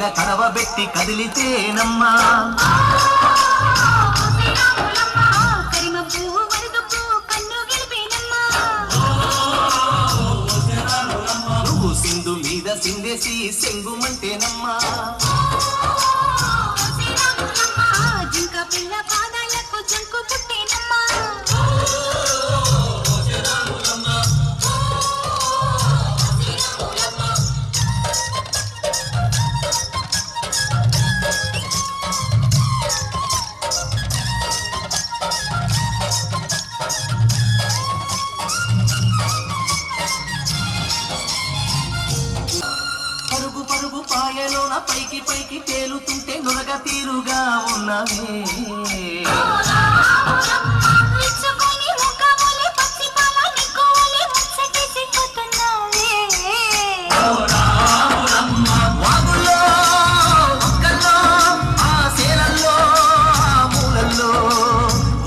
మీద కడవబెట్టి కదిలితేనమ్మా నువ్వు సింధు మీద సిందేసి సెంగుమంటేనమ్మా జింక పిల్ల పాదాలకు జంకు పుట్టేనమ్మా పరుగు పరుగు పాయలోన పైకి పైకి తేలుతుంటే నురగ తీరుగా ఉన్నవే వాగుల్లో ఒక్కల్లో ఆ సేలల్లో ఆ మూలల్లో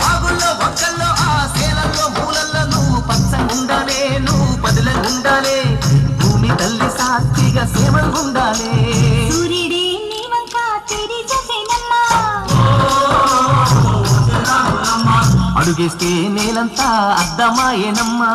వాగుల్లో ఒక్కల్లో ఆ సేలల్లో మూలల్లో నువ్వు పచ్చగుండాలే నువ్వు పదిలంగుండాలే భూమి తల్లి సాక్షిగా సేమంగుండాలే అడుగేస్తే నేలంతా అద్దమాయేనమ్మా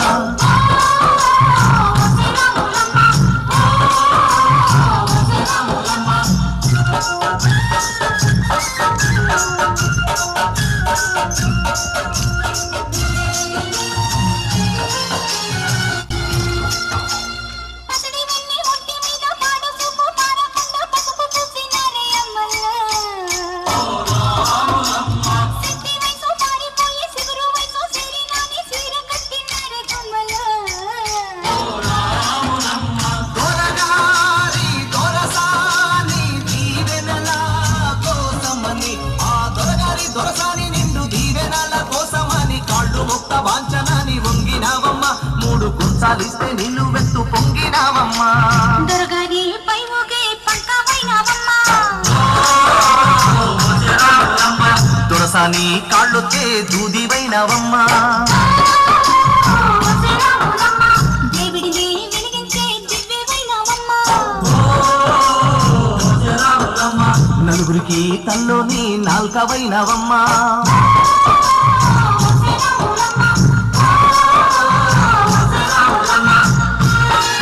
దొరసాని నిండు దీవెనాల కోసమని కాళ్ళు ముక్త వాంఛనాని వంగినావమ్మా మూడు కుంచాలిస్తే నిన్ను వెత్తు పొంగినావమ్మా దొరగారి పై ఊగే పంకమైనావమ్మా దొరసాని కాళ్ళొత్తే దూదివైనావమ్మా దేవుడిని వెలిగించే దివ్యమైనావమ్మా నలుగురికి తల్లోని నాల్కవైనవమ్మా